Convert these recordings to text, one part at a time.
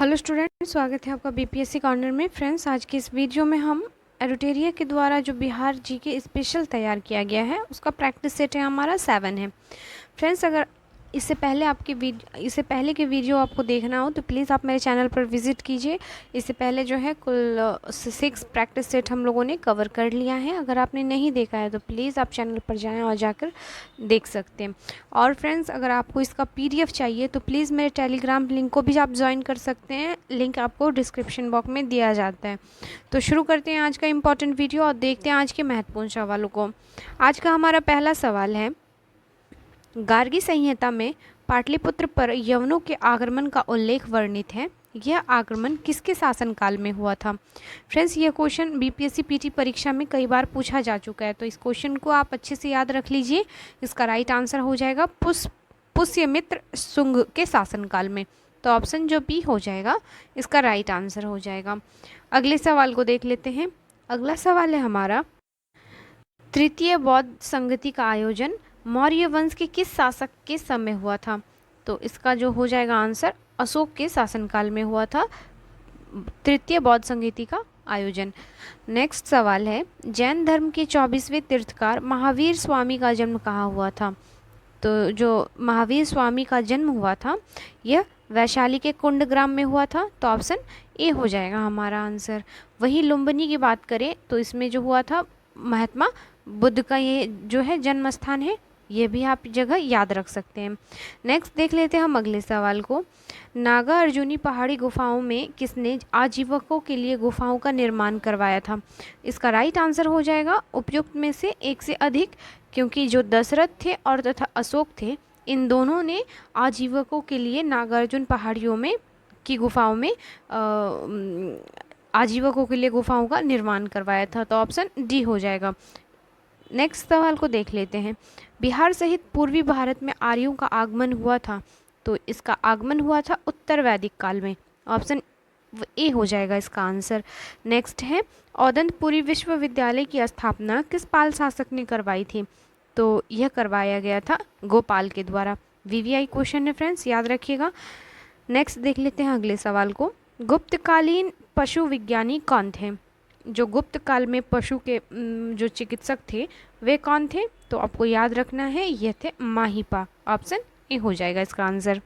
Hello student, स्वागत है आपका बीपीएससी कॉर्नर में। फ्रेंड्स, आज की इस वीडियो में हम एडुटेरिया के द्वारा जो बिहार जीके स्पेशल तैयार किया गया है उसका प्रैक्टिस सेट है हमारा 7 है। फ्रेंड्स, अगर इससे पहले के वीडियो आपको देखना हो तो प्लीज़ आप मेरे चैनल पर विज़िट कीजिए। इससे पहले जो है कुल 6 प्रैक्टिस सेट हम लोगों ने कवर कर लिया है। अगर आपने नहीं देखा है तो प्लीज़ आप चैनल पर जाएं और जाकर देख सकते हैं। और फ्रेंड्स, अगर आपको इसका पीडीएफ चाहिए तो प्लीज़ मेरे टेलीग्राम लिंक को भी आप ज्वाइन कर सकते हैं। लिंक आपको डिस्क्रिप्शन बॉक्स में दिया जाता है। तो शुरू करते हैं आज का इम्पॉर्टेंट वीडियो और देखते हैं आज के महत्वपूर्ण सवालों को। आज का हमारा पहला सवाल है, गार्गी संहिता में पाटलिपुत्र पर यवनों के आक्रमण का उल्लेख वर्णित है। यह आक्रमण किसके शासनकाल में हुआ था? फ्रेंड्स, ये क्वेश्चन बीपीएससी पीटी परीक्षा में कई बार पूछा जा चुका है, तो इस क्वेश्चन को आप अच्छे से याद रख लीजिए। इसका राइट आंसर हो जाएगा पुष्यमित्र शुंग के शासनकाल में। तो ऑप्शन जो बी हो जाएगा इसका राइट आंसर हो जाएगा। अगले सवाल को देख लेते हैं। अगला सवाल है हमारा, तृतीय बौद्ध संगति का आयोजन मौर्य वंश के किस शासक के समय हुआ था? तो इसका जो हो जाएगा आंसर अशोक के शासनकाल में हुआ था तृतीय बौद्ध संगति का आयोजन। नेक्स्ट सवाल है, जैन धर्म के 24वें तीर्थकार महावीर स्वामी का जन्म कहाँ हुआ था? तो जो महावीर स्वामी का जन्म हुआ था यह वैशाली के कुंडग्राम में हुआ था। तो ऑप्शन ए हो जाएगा हमारा आंसर। वही लुम्बिनी की बात करें तो इसमें जो हुआ था महात्मा बुद्ध का ये जो है जन्म स्थान है, ये भी आप जगह याद रख सकते हैं। नेक्स्ट देख लेते हैं हम अगले सवाल को। नागा अर्जुनी पहाड़ी गुफाओं में किसने आजीवकों के लिए गुफाओं का निर्माण करवाया था? इसका राइट आंसर हो जाएगा उपयुक्त में से एक से अधिक, क्योंकि जो दशरथ थे और तथा अशोक थे, इन दोनों ने आजीवकों के लिए नागार्जुन पहाड़ियों में की गुफाओं में आजीवकों के लिए गुफाओं का निर्माण करवाया था। तो ऑप्शन डी हो जाएगा। नेक्स्ट सवाल को देख लेते हैं। बिहार सहित पूर्वी भारत में आर्यों का आगमन हुआ था। तो इसका आगमन हुआ था उत्तर वैदिक काल में। ऑप्शन ए हो जाएगा इसका आंसर। नेक्स्ट है, औदंतपुरी विश्वविद्यालय की स्थापना किस पाल शासक ने करवाई थी? तो यह करवाया गया था गोपाल के द्वारा। वीवीआई क्वेश्चन है फ्रेंड्स, याद रखिएगा। नेक्स्ट देख लेते हैं अगले सवाल को। गुप्तकालीन पशु विज्ञानी कौन थे? जो गुप्त काल में पशु के जो चिकित्सक थे वे कौन थे? तो आपको याद रखना है, ये थे माहिपा। ऑप्शन ए हो जाएगा इसका आंसर।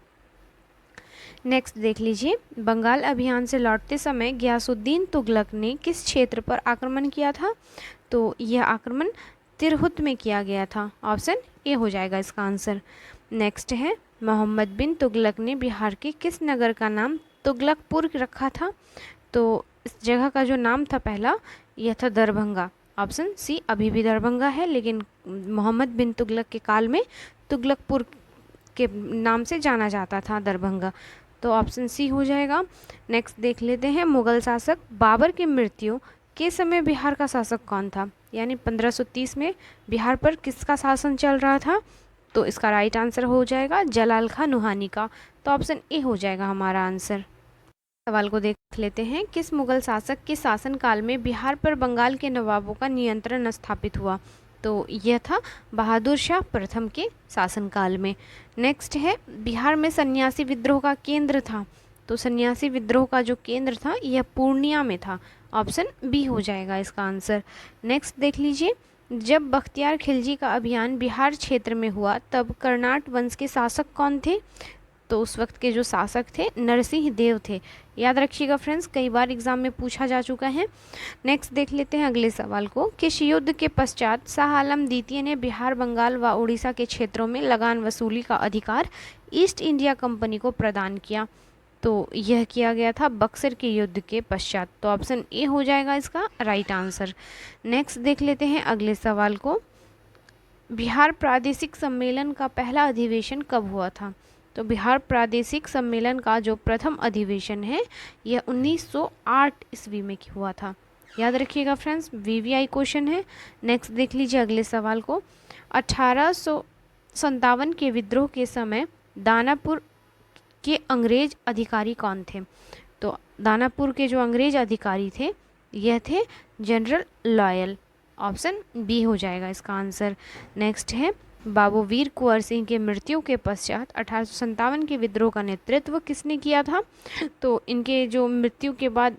नेक्स्ट देख लीजिए, बंगाल अभियान से लौटते समय गयासुद्दीन तुगलक ने किस क्षेत्र पर आक्रमण किया था? तो यह आक्रमण तिरहुत में किया गया था। ऑप्शन ए हो जाएगा इसका आंसर। नेक्स्ट है, मोहम्मद बिन तुगलक ने बिहार के किस नगर का नाम तुगलकपुर रखा था? तो इस जगह का जो नाम था पहला, यह था दरभंगा। ऑप्शन सी अभी भी दरभंगा है, लेकिन मोहम्मद बिन तुगलक के काल में तुगलकपुर के नाम से जाना जाता था दरभंगा। तो ऑप्शन सी हो जाएगा। नेक्स्ट देख लेते हैं, मुगल शासक बाबर की मृत्यु के समय बिहार का शासक कौन था? यानी 1530 में बिहार पर किसका शासन चल रहा था? तो इसका राइट आंसर हो जाएगा जलाल खान नुहानी का। तो ऑप्शन ए हो जाएगा हमारा आंसर। सवाल को देख लेते हैं, किस मुगल शासक के शासनकाल में बिहार पर बंगाल के नवाबों का नियंत्रण स्थापित हुआ? तो यह था बहादुर शाह प्रथम के शासनकाल में। नेक्स्ट है, बिहार में सन्यासी विद्रोह का केंद्र था। तो सन्यासी विद्रोह का जो केंद्र था यह पूर्णिया में था। ऑप्शन बी हो जाएगा इसका आंसर। नेक्स्ट देख लीजिए, जब बख्तियार खिलजी का अभियान बिहार क्षेत्र में हुआ तब कर्नाट वंश के शासक कौन थे? तो उस वक्त के जो शासक थे नरसिंह देव थे। याद रखिएगा फ्रेंड्स, कई बार एग्जाम में पूछा जा चुका है। नेक्स्ट देख लेते हैं अगले सवाल को। किस युद्ध के पश्चात शाह आलम द्वितीय ने बिहार, बंगाल व उड़ीसा के क्षेत्रों में लगान वसूली का अधिकार ईस्ट इंडिया कंपनी को प्रदान किया? तो यह किया गया था बक्सर के युद्ध के पश्चात। तो ऑप्शन ए हो जाएगा इसका राइट आंसर। नेक्स्ट देख लेते हैं अगले सवाल को। बिहार प्रादेशिक सम्मेलन का पहला अधिवेशन कब हुआ था? तो बिहार प्रादेशिक सम्मेलन का जो प्रथम अधिवेशन है यह 1908 ईस्वी में हुआ था। याद रखिएगा फ्रेंड्स, वीवीआई क्वेश्चन है। नेक्स्ट देख लीजिए अगले सवाल को। 1857 के विद्रोह के समय दानापुर के अंग्रेज अधिकारी कौन थे? तो दानापुर के जो अंग्रेज अधिकारी थे यह थे जनरल लॉयल। ऑप्शन बी हो जाएगा इसका आंसर। नेक्स्ट है, बाबू वीर कुंवर सिंह की मृत्यु के पश्चात 1857 के विद्रोह का नेतृत्व किसने किया था? तो इनके जो मृत्यु के बाद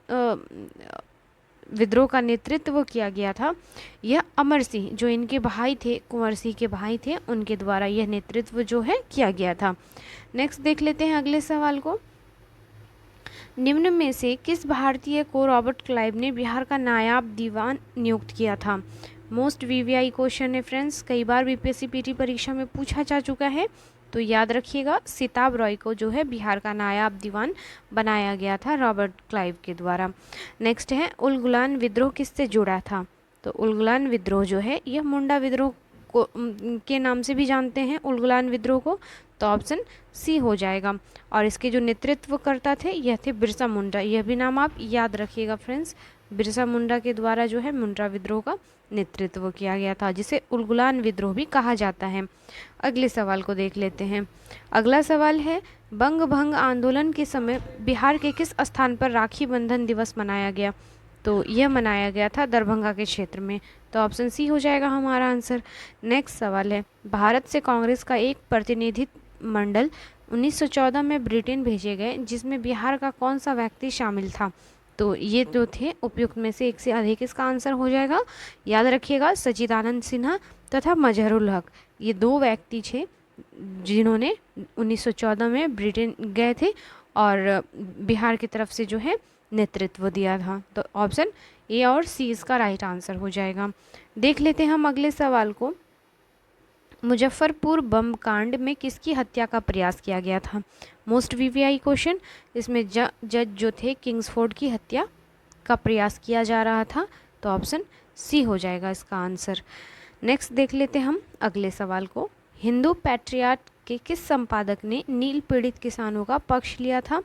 विद्रोह का नेतृत्व किया गया था, यह अमर सिंह, जो इनके भाई थे, कुंवर सिंह के भाई थे, उनके द्वारा यह नेतृत्व जो है किया गया था। नेक्स्ट देख लेते हैं अगले सवाल को। निम्न में से किस भारतीय को रॉबर्ट क्लाइव ने बिहार का नायाब दीवान नियुक्त किया था? मोस्ट वीवीआई क्वेश्चन है फ्रेंड्स, कई बार बीपीएससी पीटी परीक्षा में पूछा जा चुका है, तो याद रखिएगा सिताब रॉय को जो है बिहार का नायाब दीवान बनाया गया था रॉबर्ट क्लाइव के द्वारा। नेक्स्ट है उलगुलान विद्रोह किससे जुड़ा था? तो उलगुलान विद्रोह जो है यह मुंडा विद्रोह को के नाम से भी जानते हैं उलगुलान विद्रोह को, तो ऑप्शन सी हो जाएगा। और इसके जो नेतृत्व करता थे यह थे बिरसा मुंडा, यह भी नाम आप याद रखिएगा फ्रेंड्स, बिरसा मुंडा के द्वारा जो है मुंडा विद्रोह का नेतृत्व किया गया था, जिसे उलगुलान विद्रोह भी कहा जाता है। अगले सवाल को देख लेते हैं। अगला सवाल है बंग भंग आंदोलन के समय बिहार के किस स्थान पर राखी बंधन दिवस मनाया गया? तो यह मनाया गया था दरभंगा के क्षेत्र में, तो ऑप्शन सी हो जाएगा हमारा आंसर। नेक्स्ट सवाल है भारत से कांग्रेस का एक प्रतिनिधि मंडल 1914 में ब्रिटेन भेजे गए, जिसमें बिहार का कौन सा व्यक्ति शामिल था? तो ये जो थे उपयुक्त में से एक से अधिक इसका आंसर हो जाएगा। याद रखिएगा सच्चिदानंद सिन्हा तथा मजहरुल हक, ये दो व्यक्ति थे जिन्होंने 1914 में ब्रिटेन गए थे और बिहार की तरफ से जो है नेतृत्व दिया था, तो ऑप्शन ए और सी इसका राइट आंसर हो जाएगा। देख लेते हैं हम अगले सवाल को। मुजफ्फरपुर बम कांड में किसकी हत्या का प्रयास किया गया था? मोस्ट वीवीआई क्वेश्चन, इसमें जज जो थे किंग्सफोर्ड की हत्या का प्रयास किया जा रहा था, तो ऑप्शन सी हो जाएगा इसका आंसर। नेक्स्ट देख लेते हैं हम अगले सवाल को। हिंदू पैट्रियाट के किस संपादक ने नील पीड़ित किसानों का पक्ष लिया था?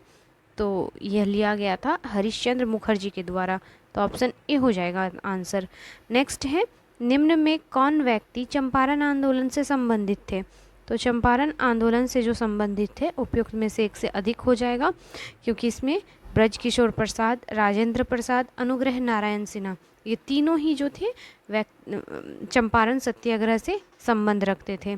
तो यह लिया गया था हरिश्चंद्र मुखर्जी के द्वारा, तो ऑप्शन ए हो जाएगा आंसर। नेक्स्ट है निम्न में कौन व्यक्ति चंपारण आंदोलन से संबंधित थे? तो चंपारण आंदोलन से जो संबंधित थे उपयुक्त में से एक से अधिक हो जाएगा, क्योंकि इसमें ब्रजकिशोर प्रसाद, राजेंद्र प्रसाद, अनुग्रह नारायण सिन्हा, ये तीनों ही जो थे चंपारण सत्याग्रह से संबंध रखते थे।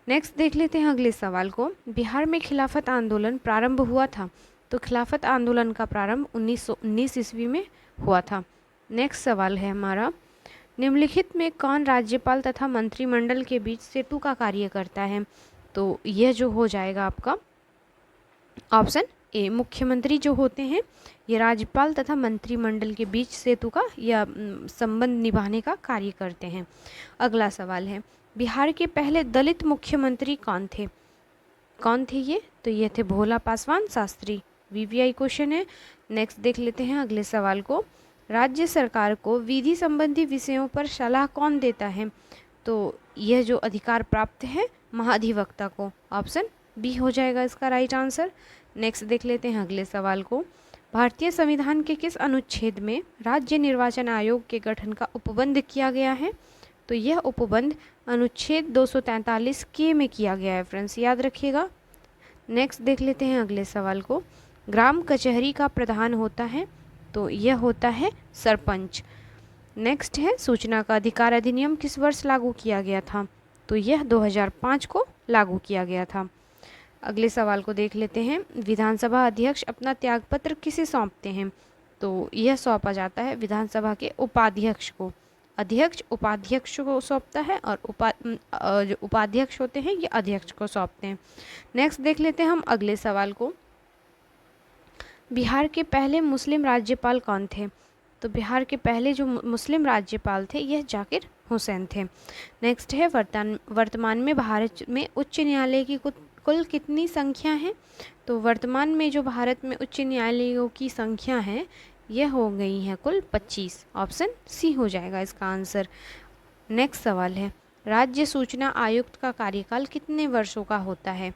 नेक्स्ट देख लेते हैं अगले सवाल को। बिहार में खिलाफत आंदोलन प्रारंभ हुआ था, तो खिलाफत आंदोलन का प्रारंभ 1919 ईस्वी में हुआ था। नेक्स्ट सवाल है हमारा, निम्नलिखित में कौन राज्यपाल तथा मंत्रिमंडल के बीच सेतु का कार्य करता है? तो यह जो हो जाएगा आपका ऑप्शन ए, मुख्यमंत्री जो होते हैं ये राज्यपाल तथा मंत्रिमंडल के बीच सेतु का या संबंध निभाने का कार्य करते हैं। अगला सवाल है बिहार के पहले दलित मुख्यमंत्री कौन थे? कौन थे ये? तो ये थे भोला पासवान शास्त्री, वीवीआई क्वेश्चन है। नेक्स्ट देख लेते हैं अगले सवाल को। राज्य सरकार को विधि संबंधी विषयों पर सलाह कौन देता है? तो यह जो अधिकार प्राप्त है महाधिवक्ता को, ऑप्शन बी हो जाएगा इसका राइट आंसर। नेक्स्ट देख लेते हैं अगले सवाल को। भारतीय संविधान के किस अनुच्छेद में राज्य निर्वाचन आयोग के गठन का उपबंध किया गया है? तो यह उपबंध अनुच्छेद 243 के में किया गया है फ्रेंड्स, याद रखिएगा। नेक्स्ट देख लेते हैं अगले सवाल को। ग्राम कचहरी का प्रधान होता है, तो यह होता है सरपंच। नेक्स्ट है सूचना का अधिकार अधिनियम किस वर्ष लागू किया गया था? तो यह 2005 को लागू किया गया था। अगले सवाल को देख लेते हैं। विधानसभा अध्यक्ष अपना त्यागपत्र किसे सौंपते हैं? तो यह सौंपा जाता है विधानसभा के उपाध्यक्ष को। अध्यक्ष उपाध्यक्ष को सौंपता है और जो उपाध्यक्ष होते हैं ये अध्यक्ष को सौंपते हैं। नेक्स्ट देख लेते हैं हम अगले सवाल को। बिहार के पहले मुस्लिम राज्यपाल कौन थे? तो बिहार के पहले जो मुस्लिम राज्यपाल थे यह जाकिर हुसैन थे। नेक्स्ट है वर्तमान में भारत में उच्च न्यायालय की कुल कितनी संख्या है? तो वर्तमान में जो भारत में उच्च न्यायालयों की संख्या है यह हो गई है कुल 25, ऑप्शन सी हो जाएगा इसका आंसर। नेक्स्ट सवाल है राज्य सूचना आयुक्त का कार्यकाल कितने वर्षों का होता है?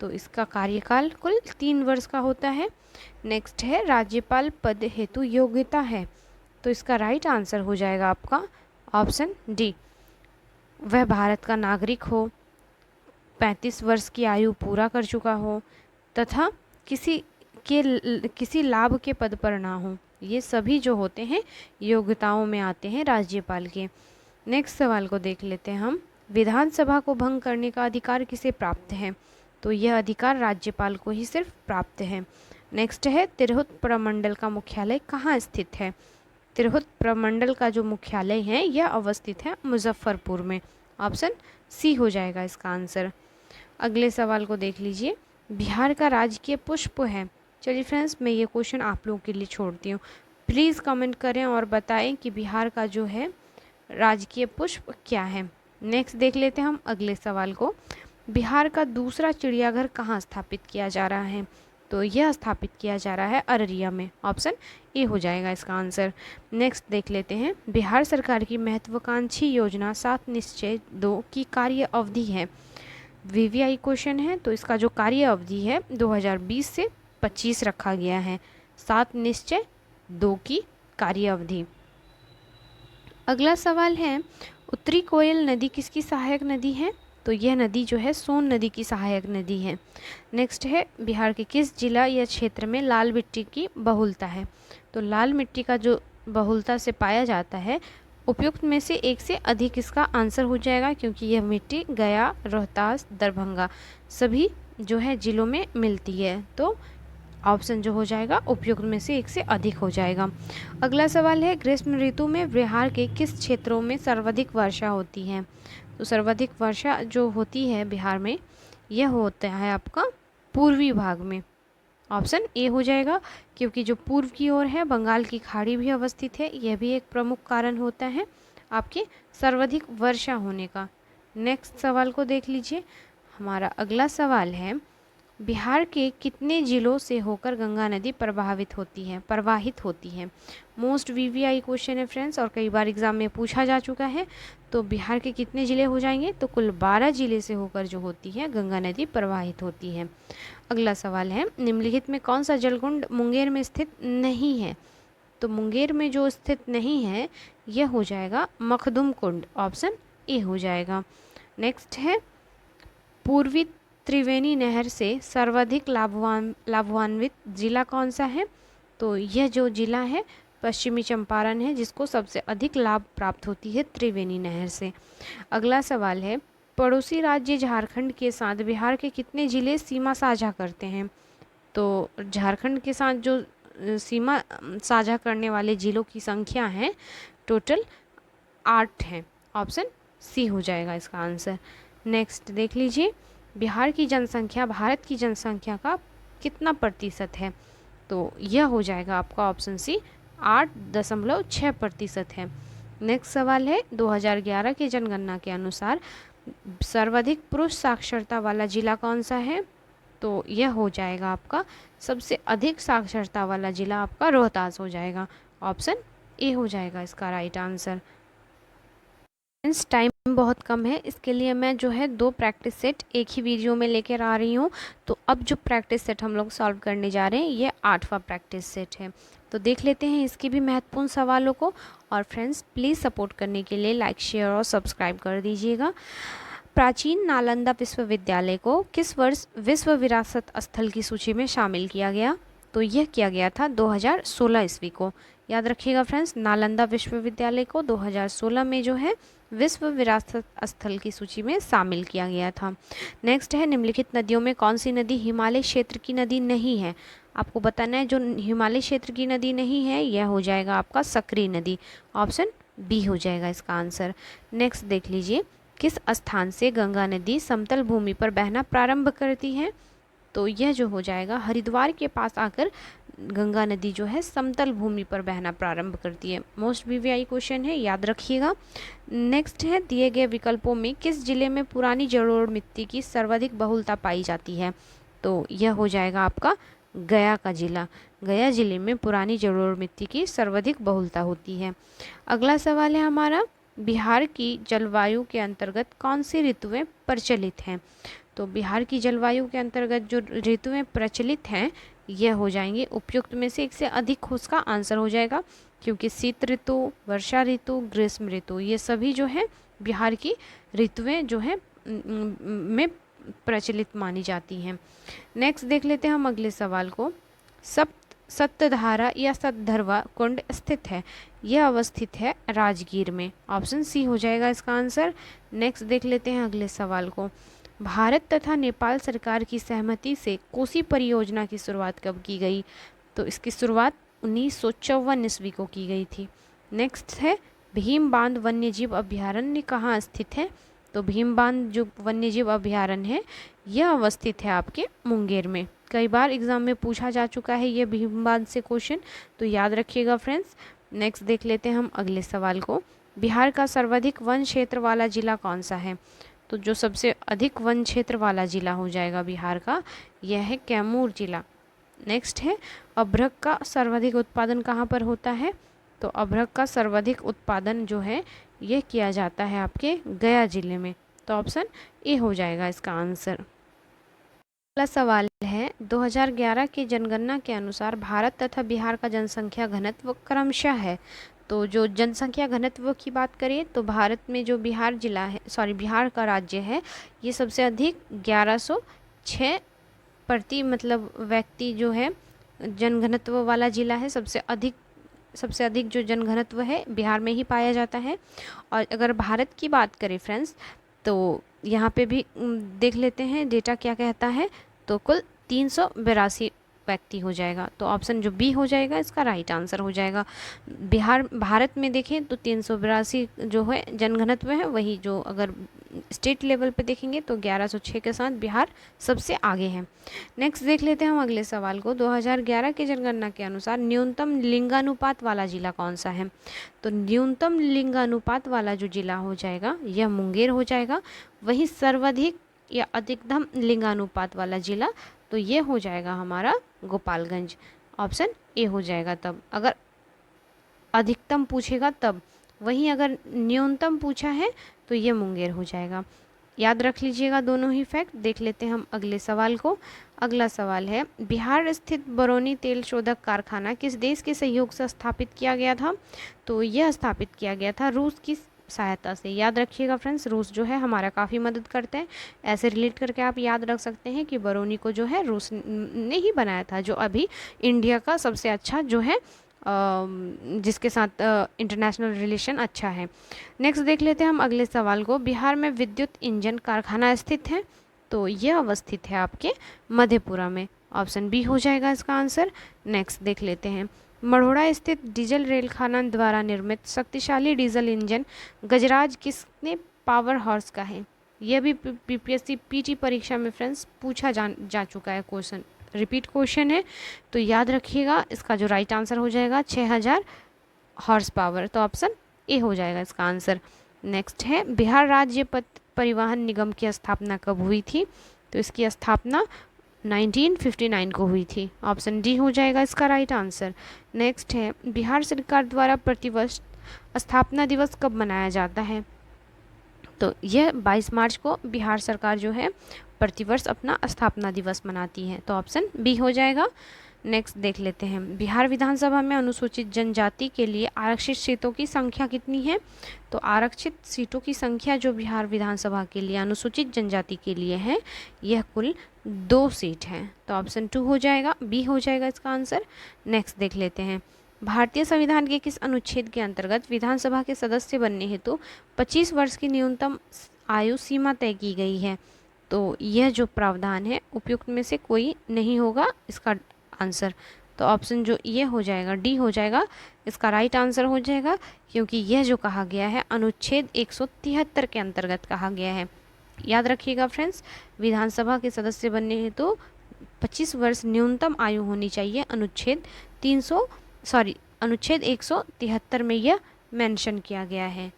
तो इसका कार्यकाल कुल 3 वर्ष का होता है। नेक्स्ट है राज्यपाल पद हेतु योग्यता है, तो इसका राइट आंसर हो जाएगा आपका ऑप्शन डी, वह भारत का नागरिक हो, 35 वर्ष की आयु पूरा कर चुका हो तथा किसी लाभ के पद पर ना हो। ये सभी जो होते हैं योग्यताओं में आते हैं राज्यपाल के। नेक्स्ट सवाल को देख लेते हैं हम। विधानसभा को भंग करने का अधिकार किसे प्राप्त है? तो यह अधिकार राज्यपाल को ही सिर्फ प्राप्त है। नेक्स्ट है तिरहुत प्रमंडल का मुख्यालय कहाँ स्थित है? तिरहुत प्रमंडल का जो मुख्यालय है यह अवस्थित है मुजफ्फरपुर में। ऑप्शन सी हो जाएगा इसका आंसर। अगले सवाल को देख लीजिए, बिहार का राजकीय पुष्प है। चलिए फ्रेंड्स, मैं ये क्वेश्चन आप लोगों के लिए छोड़ती हूँ। प्लीज़ कमेंट करें और बताएं कि बिहार का जो है राजकीय पुष्प क्या है। नेक्स्ट देख लेते हैं हम अगले सवाल को, बिहार का दूसरा चिड़ियाघर कहाँ स्थापित किया जा रहा है? तो यह स्थापित किया जा रहा है अररिया में। ऑप्शन ए हो जाएगा इसका आंसर। नेक्स्ट देख लेते हैं, बिहार सरकार की महत्वाकांक्षी योजना 7 निश्चय 2 की कार्य अवधि है। वीवीआई क्वेश्चन है, तो इसका जो कार्य अवधि है 2020 से 25 रखा गया है। 7 निश्चय 2 की कार्य अवधि। अगला सवाल है, उत्तरी कोयल नदी किसकी सहायक नदी है? तो यह नदी जो है सोन नदी की सहायक नदी है। नेक्स्ट है, बिहार के किस जिला या क्षेत्र में लाल मिट्टी की बहुलता है? तो लाल मिट्टी का जो बहुलता से पाया जाता है, उपयुक्त में से एक से अधिक इसका आंसर हो जाएगा, क्योंकि यह मिट्टी गया, रोहतास, दरभंगा सभी जो है जिलों में मिलती है। तो ऑप्शन जो हो जाएगा उपयुक्त में से एक से अधिक हो जाएगा। अगला सवाल है, ग्रीष्म ऋतु में बिहार के किस क्षेत्रों में सर्वाधिक वर्षा होती है? तो सर्वाधिक वर्षा जो होती है बिहार में यह होता है आपका पूर्वी भाग में। ऑप्शन ए हो जाएगा, क्योंकि जो पूर्व की ओर है बंगाल की खाड़ी भी अवस्थित है, यह भी एक प्रमुख कारण होता है आपके सर्वाधिक वर्षा होने का। नेक्स्ट सवाल को देख लीजिए, हमारा अगला सवाल है, बिहार के कितने जिलों से होकर गंगा नदी प्रवाहित होती है? मोस्ट वीवीआई क्वेश्चन है फ्रेंड्स, और कई बार एग्जाम में पूछा जा चुका है। तो बिहार के कितने ज़िले हो जाएंगे? तो कुल 12 जिले से होकर जो होती है गंगा नदी प्रवाहित होती है। अगला सवाल है, निम्नलिखित में कौन सा जलकुंड मुंगेर में स्थित नहीं है? तो मुंगेर में जो स्थित नहीं है यह हो जाएगा मखदुम कुंड। ऑप्शन ए हो जाएगा। नेक्स्ट है, पूर्वी त्रिवेणी नहर से सर्वाधिक लाभान्वित जिला कौन सा है? तो यह जो जिला है पश्चिमी चंपारण है, जिसको सबसे अधिक लाभ प्राप्त होती है त्रिवेणी नहर से। अगला सवाल है, पड़ोसी राज्य झारखंड के साथ बिहार के कितने जिले सीमा साझा करते हैं? तो झारखंड के साथ जो सीमा साझा करने वाले जिलों की संख्या है टोटल 8 हैं। ऑप्शन सी हो जाएगा इसका आंसर। नेक्स्ट देख लीजिए, बिहार की जनसंख्या भारत की जनसंख्या का कितना प्रतिशत है? तो यह हो जाएगा आपका ऑप्शन सी 8.6% है। नेक्स्ट सवाल है, 2011 के जनगणना के अनुसार सर्वाधिक पुरुष साक्षरता वाला जिला कौन सा है? तो यह हो जाएगा आपका सबसे अधिक साक्षरता वाला जिला आपका रोहतास हो जाएगा। ऑप्शन ए हो जाएगा इसका राइट आंसर। टाइम बहुत कम है, इसके लिए मैं जो है 2 प्रैक्टिस सेट एक ही वीडियो में लेकर आ रही हूँ। तो अब जो प्रैक्टिस सेट हम लोग सॉल्व करने जा रहे हैं ये 8वां प्रैक्टिस सेट है। तो देख लेते हैं इसकी भी महत्वपूर्ण सवालों को। और फ्रेंड्स प्लीज़ सपोर्ट करने के लिए लाइक, शेयर और सब्सक्राइब कर दीजिएगा। प्राचीन नालंदा विश्वविद्यालय को किस वर्ष विश्व विरासत स्थल की सूची में शामिल किया गया? तो यह किया गया था 2016 ईस्वी को। याद रखिएगा फ्रेंड्स, नालंदा विश्वविद्यालय को 2016 में जो है विश्व विरासत स्थल की सूची में शामिल किया गया था। नेक्स्ट है, निम्नलिखित नदियों में कौन सी नदी हिमालय क्षेत्र की नदी नहीं है? आपको बताना है जो हिमालय क्षेत्र की नदी नहीं है यह हो जाएगा आपका सकरी नदी। ऑप्शन बी हो जाएगा इसका आंसर। नेक्स्ट देख लीजिए, किस स्थान से गंगा नदी समतल भूमि पर बहना प्रारंभ करती है? तो यह जो हो जाएगा हरिद्वार के पास आकर गंगा नदी जो है समतल भूमि पर बहना प्रारंभ करती है। मोस्ट वीवीआई क्वेश्चन है, याद रखिएगा। नेक्स्ट है, दिए गए विकल्पों में किस जिले में पुरानी जलोढ़ मिट्टी की सर्वाधिक बहुलता पाई जाती है? तो यह हो जाएगा आपका गया का जिला। गया जिले में पुरानी जलोढ़ मिट्टी की सर्वाधिक बहुलता होती है। अगला सवाल है हमारा, बिहार की जलवायु के अंतर्गत कौन सी ऋतुएं प्रचलित हैं? तो बिहार की जलवायु के अंतर्गत जो ऋतुएं प्रचलित हैं यह हो जाएंगी उपयुक्त में से एक से अधिक उसका आंसर हो जाएगा, क्योंकि शीत ऋतु, वर्षा ऋतु, ग्रीष्म ऋतु ये सभी जो है बिहार की ऋतुएं जो है में प्रचलित मानी जाती हैं। नेक्स्ट देख लेते हैं हम अगले सवाल को, सत्तधारा या सतधरवा कुंड स्थित है? यह अवस्थित है राजगीर में। ऑप्शन सी हो जाएगा इसका आंसर। नेक्स्ट देख लेते हैं अगले सवाल को। भारत तथा नेपाल सरकार की सहमति से कोसी परियोजना की शुरुआत कब की गई? तो इसकी शुरुआत 1954 ईस्वी को की गई थी। नेक्स्ट है भीम बांध वन्यजीव अभयारण्य कहाँ स्थित है? तो भीम बांध जो वन्यजीव अभयारण्य है यह अवस्थित है आपके मुंगेर में। कई बार एग्जाम में पूछा जा चुका है ये भीम बांध से क्वेश्चन, तो याद रखिएगा फ्रेंड्स। नेक्स्ट देख लेते हैं हम अगले सवाल को। बिहार का सर्वाधिक वन क्षेत्र वाला जिला कौन सा है? तो जो सबसे अधिक वन क्षेत्र वाला जिला हो जाएगा बिहार का, यह है कैमूर जिला। नेक्स्ट है अभ्रक का सर्वाधिक उत्पादन कहाँ पर होता है? तो अभ्रक का सर्वाधिक उत्पादन जो है यह किया जाता है आपके गया जिले में। तो ऑप्शन ए हो जाएगा इसका आंसर। अगला सवाल है 2011 की जनगणना के अनुसार भारत तथा बिहार का जनसंख्या घनत्व क्रमशः है। तो जो जनसंख्या घनत्व की बात करें तो भारत में जो बिहार जिला है, बिहार का राज्य है, ये सबसे अधिक 1106 प्रति मतलब व्यक्ति जो है जनघनत्व वाला जिला है। सबसे अधिक जो जनघनत्व है बिहार में ही पाया जाता है। और अगर भारत की बात करें फ्रेंड्स, तो यहाँ पे भी देख लेते हैं डेटा क्या कहता है। तो कुल 382 व्यक्ति हो जाएगा। तो ऑप्शन जो बी हो जाएगा इसका राइट आंसर हो जाएगा। भारत में देखें तो 382 जो है जनघनत्व है, वही जो अगर स्टेट लेवल पे देखेंगे तो 1106 के साथ बिहार सबसे आगे है। नेक्स्ट देख लेते हैं हम अगले सवाल को। 2011 की जनगणना के अनुसार न्यूनतम लिंगानुपात वाला जिला कौन सा है? तो न्यूनतम लिंगानुपात वाला जो जिला हो जाएगा यह मुंगेर हो जाएगा। वही सर्वाधिक या अधिकतम लिंगानुपात वाला जिला तो ये हो जाएगा हमारा गोपालगंज। ऑप्शन ए हो जाएगा तब अगर अधिकतम पूछेगा तब। वहीं अगर न्यूनतम पूछा है तो ये मुंगेर हो जाएगा। याद रख लीजिएगा दोनों ही फैक्ट। देख लेते हैं हम अगले सवाल को। अगला सवाल है बिहार स्थित बरौनी तेल शोधक कारखाना किस देश के सहयोग से स्थापित किया गया था? तो यह स्थापित किया गया था रूस की सहायता से। याद रखिएगा फ्रेंड्स, रूस जो है हमारा काफ़ी मदद करते हैं। ऐसे रिलेट करके आप याद रख सकते हैं कि बरौनी को जो है रूस ने ही बनाया था, जो अभी इंडिया का सबसे अच्छा जो है जिसके साथ इंटरनेशनल रिलेशन अच्छा है। नेक्स्ट देख लेते हैं हम अगले सवाल को। बिहार में विद्युत इंजन कारखाना स्थित है? तो यह अवस्थित है आपके मधेपुरा में। ऑप्शन बी हो जाएगा इसका आंसर। नेक्स्ट देख लेते हैं मढ़ौरा स्थित डीजल रेल खनन द्वारा निर्मित शक्तिशाली डीजल इंजन गजराज किसने पावर हॉर्स का है? यह भी पीपीएससी पीटी परीक्षा में फ्रेंड्स पूछा जा चुका है क्वेश्चन, रिपीट क्वेश्चन है। तो याद रखिएगा इसका जो राइट आंसर हो जाएगा 6000 हॉर्स पावर। तो ऑप्शन ए हो जाएगा इसका आंसर। नेक्स्ट है बिहार राज्य पथ परिवहन निगम की स्थापना कब हुई थी? तो इसकी स्थापना 1959 को हुई थी। ऑप्शन डी हो जाएगा इसका राइट आंसर। नेक्स्ट है बिहार सरकार द्वारा प्रतिवर्ष स्थापना दिवस कब मनाया जाता है? तो यह 22 मार्च को बिहार सरकार जो है प्रतिवर्ष अपना स्थापना दिवस मनाती है। तो ऑप्शन बी हो जाएगा। नेक्स्ट देख लेते हैं बिहार विधानसभा में अनुसूचित जनजाति के लिए आरक्षित सीटों की संख्या कितनी है? तो आरक्षित सीटों की संख्या जो बिहार विधानसभा के लिए अनुसूचित जनजाति के लिए है यह कुल 2 सीट हैं। तो ऑप्शन 2 हो जाएगा, बी हो जाएगा इसका आंसर। नेक्स्ट देख लेते हैं भारतीय संविधान के किस अनुच्छेद के अंतर्गत विधानसभा के सदस्य बनने हेतु 25 वर्ष की न्यूनतम आयु सीमा तय की गई है? तो यह जो प्रावधान है उपयुक्त में से कोई नहीं होगा इसका आंसर। तो ऑप्शन जो ये हो जाएगा डी हो जाएगा इसका राइट आंसर हो जाएगा, क्योंकि यह जो कहा गया है अनुच्छेद 173 के अंतर्गत कहा गया है। याद रखिएगा फ्रेंड्स, विधानसभा के सदस्य बनने हेतु 25 वर्ष न्यूनतम आयु होनी चाहिए। अनुच्छेद 173 में यह मेंशन किया गया है,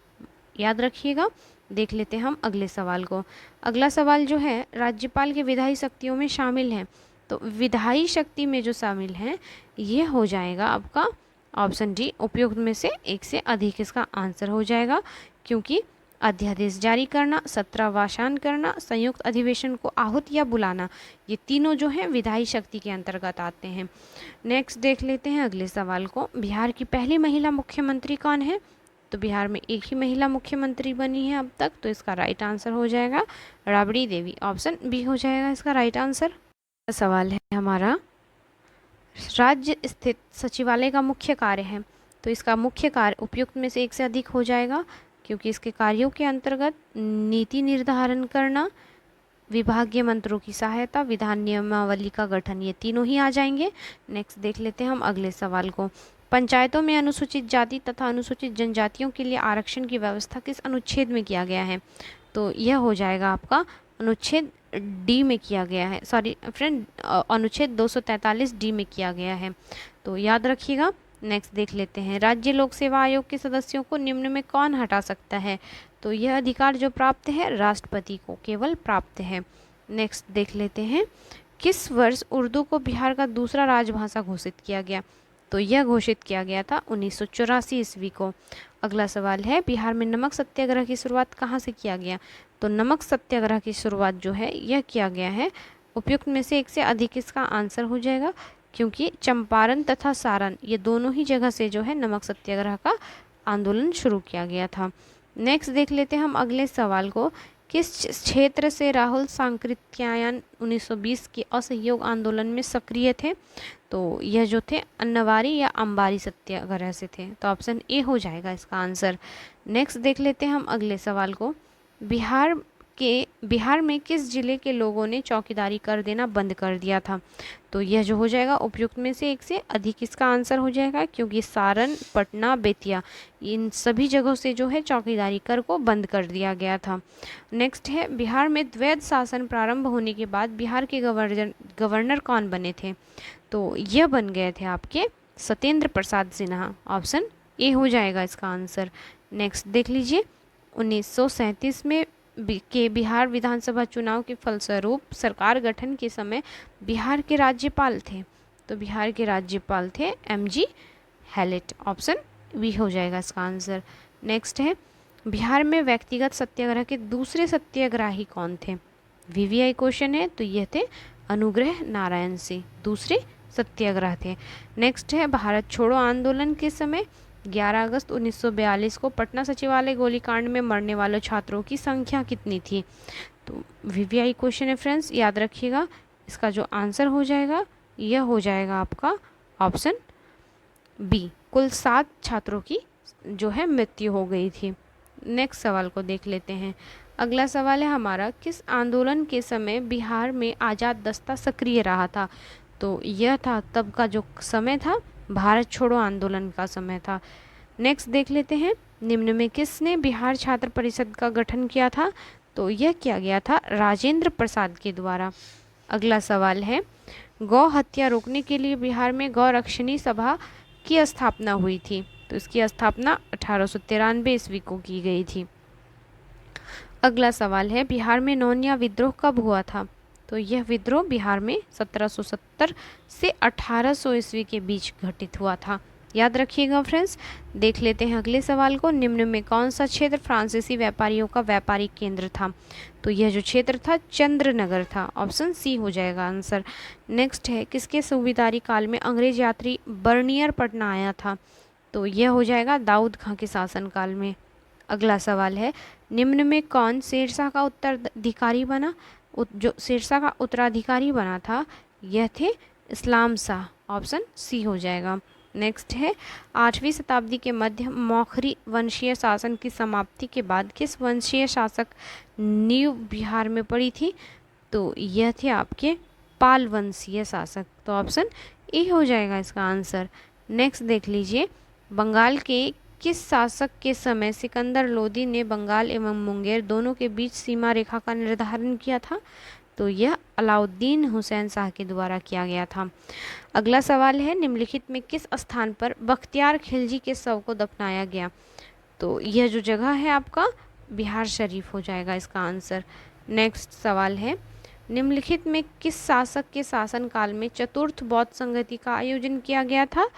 याद रखिएगा। देख लेते हैं हम अगले सवाल को। अगला सवाल जो है राज्यपाल की विधायी शक्तियों में शामिल है। तो विधायी शक्ति में जो शामिल है ये हो जाएगा आपका ऑप्शन डी, उपयुक्त में से एक से अधिक इसका आंसर हो जाएगा, क्योंकि अध्यादेश जारी करना, सत्रावसान करना, संयुक्त अधिवेशन को आहूत या बुलाना, ये तीनों जो हैं विधायी शक्ति के अंतर्गत आते हैं। नेक्स्ट देख लेते हैं अगले सवाल को। बिहार की पहली महिला मुख्यमंत्री कौन है? तो बिहार में एक ही महिला मुख्यमंत्री बनी है अब तक, तो इसका राइट आंसर हो जाएगा राबड़ी देवी। ऑप्शन बी हो जाएगा इसका राइट आंसर। सवाल है हमारा राज्य स्थित सचिवालय का मुख्य कार्य है, तो इसका मुख्य कार्य उपयुक्त में से एक से अधिक हो जाएगा, क्योंकि इसके कार्यों के अंतर्गत नीति निर्धारण करना, विभागीय मंत्रों की सहायता, विधान नियमावली का गठन, ये तीनों ही आ जाएंगे। नेक्स्ट देख लेते हैं हम अगले सवाल को। पंचायतों में अनुसूचित जाति तथा अनुसूचित जनजातियों के लिए आरक्षण की व्यवस्था किस अनुच्छेद में किया गया है? तो यह हो जाएगा आपका अनुच्छेद डी में किया गया है, सॉरी फ्रेंड, अनुच्छेद 243 डी में किया गया है, तो याद रखिएगा। नेक्स्ट देख लेते हैं, राज्य लोक सेवा आयोग के सदस्यों को निम्न में कौन हटा सकता है? तो यह अधिकार जो प्राप्त है राष्ट्रपति को केवल प्राप्त है। नेक्स्ट देख लेते हैं, किस वर्ष उर्दू को बिहार का दूसरा राजभाषा घोषित किया गया? तो यह घोषित किया गया था 1984 ईस्वी को। अगला सवाल है, बिहार में नमक सत्याग्रह की शुरुआत कहाँ से किया गया? तो नमक सत्याग्रह की शुरुआत जो है यह किया गया है, उपयुक्त में से एक से अधिक इसका आंसर हो जाएगा, क्योंकि चंपारण तथा सारण ये दोनों ही जगह से जो है नमक सत्याग्रह का आंदोलन शुरू किया गया था। नेक्स्ट देख लेते हैं हम अगले सवाल को, किस क्षेत्र से राहुल सांकृत्यायन 1920 के असहयोग आंदोलन में सक्रिय थे? तो यह जो थे अन्नवारी या अंबारी सत्याग्रह से थे, तो ऑप्शन ए हो जाएगा इसका आंसर। नेक्स्ट देख लेते हैं हम अगले सवाल को, बिहार में किस जिले के लोगों ने चौकीदारी कर देना बंद कर दिया था? तो यह जो हो जाएगा उपयुक्त में से एक से अधिक इसका आंसर हो जाएगा, क्योंकि सारण, पटना, बेतिया इन सभी जगहों से जो है चौकीदारी कर को बंद कर दिया गया था। नेक्स्ट है, बिहार में द्वैध शासन प्रारंभ होने के बाद बिहार के गवर्नर कौन बने थे? तो यह बन गए थे आपके सत्येंद्र प्रसाद सिन्हा, ऑप्शन ए हो जाएगा इसका आंसर। नेक्स्ट देख लीजिए, 1937 में के बिहार विधानसभा चुनाव के फलस्वरूप सरकार गठन के समय बिहार के राज्यपाल थे, तो बिहार के राज्यपाल थे एमजी हैलेट, ऑप्शन बी हो जाएगा इसका आंसर। नेक्स्ट है, बिहार में व्यक्तिगत सत्याग्रह के दूसरे सत्याग्रही कौन थे? वीवीआई क्वेश्चन है, तो यह थे अनुग्रह नारायण सिंह, दूसरे सत्याग्रह थे। नेक्स्ट है, भारत छोड़ो आंदोलन के समय 11 अगस्त 1942 को पटना सचिवालय गोलीकांड में मरने वाले छात्रों की संख्या कितनी थी? तो वीवीआई क्वेश्चन है फ्रेंड्स, याद रखिएगा। इसका जो आंसर हो जाएगा यह हो जाएगा आपका ऑप्शन बी, कुल 7 छात्रों की जो है मृत्यु हो गई थी। नेक्स्ट सवाल को देख लेते हैं। अगला सवाल है हमारा, किस आंदोलन के समय बिहार में आज़ाद दस्ता सक्रिय रहा था? तो यह था तब का जो समय था भारत छोड़ो आंदोलन का समय था। नेक्स्ट देख लेते हैं, निम्न में किसने बिहार छात्र परिषद का गठन किया था? तो यह किया गया था राजेंद्र प्रसाद के द्वारा। अगला सवाल है, गौ हत्या रोकने के लिए बिहार में गौरक्षणी सभा की स्थापना हुई थी, तो इसकी स्थापना 1893 ईस्वी को की गई थी। अगला सवाल है, बिहार में नौनिया विद्रोह कब हुआ था? तो यह विद्रोह बिहार में 1770 से 1800 ईस्वी के बीच घटित हुआ था, याद रखिएगा फ्रेंड्स। देख लेते हैं अगले सवाल को, निम्न में कौन सा क्षेत्र फ्रांसीसी व्यापारियों का व्यापारिक केंद्र था? तो यह जो क्षेत्र था चंद्रनगर था, ऑप्शन सी हो जाएगा आंसर। नेक्स्ट है, किसके सूबेदारी काल में अंग्रेज यात्री बर्नियर पटना आया था? तो यह हो जाएगा दाऊद खां के शासनकाल में। अगला सवाल है, निम्न में कौन शेरशाह का उत्तराधिकारी बना? जो शेरशाह का उत्तराधिकारी बना था यह थे इस्लाम शाह, ऑप्शन सी हो जाएगा। नेक्स्ट है, 8वीं शताब्दी के मध्य मौखरी वंशीय शासन की समाप्ति के बाद किस वंशीय शासक नींव बिहार में पड़ी थी? तो यह थे आपके पाल वंशीय शासक, तो ऑप्शन ए हो जाएगा इसका आंसर। नेक्स्ट देख लीजिए, बंगाल के किस शासक के समय सिकंदर लोदी ने बंगाल एवं मुंगेर दोनों के बीच सीमा रेखा का निर्धारण किया था? तो यह अलाउद्दीन हुसैन शाह के द्वारा किया गया था। अगला सवाल है, निम्नलिखित में किस स्थान पर बख्तियार खिलजी के शव को दफनाया गया? तो यह जो जगह है आपका बिहार शरीफ हो जाएगा इसका आंसर। नेक्स्ट सवाल है, निम्नलिखित में किस शासक के शासनकाल में चतुर्थ बौद्ध संगति का आयोजन किया गया था?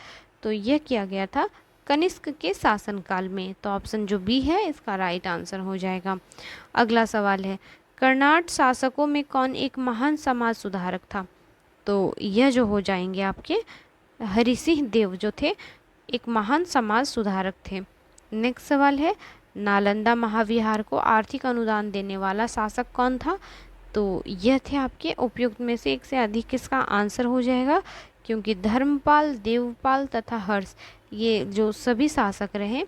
तो यह किया गया था कनिष्क के शासनकाल में, तो ऑप्शन जो बी है इसका राइट आंसर हो जाएगा। अगला सवाल है, कर्नाट शासकों में कौन एक महान समाज सुधारक था? तो यह जो हो जाएंगे आपके हरिसिंह देव जो थे एक महान समाज सुधारक थे। नेक्स्ट सवाल है, नालंदा महाविहार को आर्थिक अनुदान देने वाला शासक कौन था? तो यह थे आपके उपयुक्त में से एक से अधिक किसका आंसर हो जाएगा, क्योंकि धर्मपाल, देवपाल तथा हर्ष ये जो सभी शासक रहे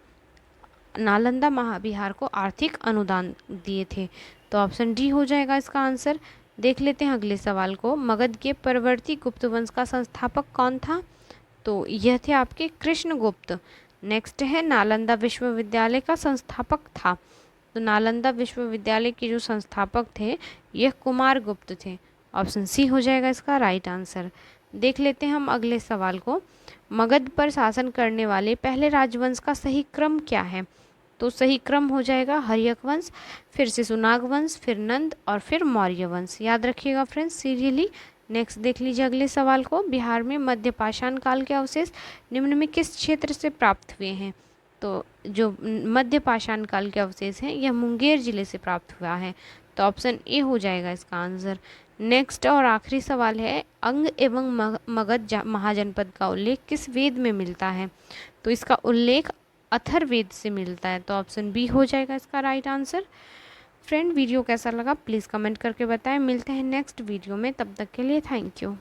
नालंदा महाविहार को आर्थिक अनुदान दिए थे। तो ऑप्शन डी हो जाएगा इसका आंसर। देख लेते हैं अगले सवाल को। मगध के परवर्ती गुप्त वंश का संस्थापक कौन था? तो यह थे आपके कृष्णगुप्त। नेक्स्ट है नालंदा विश्वविद्यालय का संस्थापक था। तो नालंदा विश्वविद्यालय के जो संस्थापक थे यह कुमारगुप्त थे। ऑप्शन सी हो जाएगा इसका राइट आंसर। देख लेते हैं हम अगले सवाल को। मगध पर शासन करने वाले पहले राजवंश का सही क्रम क्या है? तो सही क्रम हो जाएगा हर्यक वंश, फिर शिशुनाग वंश, फिर नंद और फिर मौर्य वंश। याद रखिएगा फ्रेंड्स सीरियली। नेक्स्ट देख लीजिए अगले सवाल को। बिहार में मध्य पाषाण काल के अवशेष निम्न में किस क्षेत्र से प्राप्त हुए हैं? तो जो मध्य पाषाण काल के अवशेष हैं यह मुंगेर जिले से प्राप्त हुआ है। तो ऑप्शन ए हो जाएगा इसका आंसर। नेक्स्ट और आखिरी सवाल है, अंग एवं मगध महाजनपद का उल्लेख किस वेद में मिलता है? तो इसका उल्लेख अथर्ववेद से मिलता है। तो ऑप्शन बी हो जाएगा इसका राइट आंसर। फ्रेंड वीडियो कैसा लगा प्लीज़ कमेंट करके बताएं। मिलते हैं नेक्स्ट वीडियो में, तब तक के लिए थैंक यू।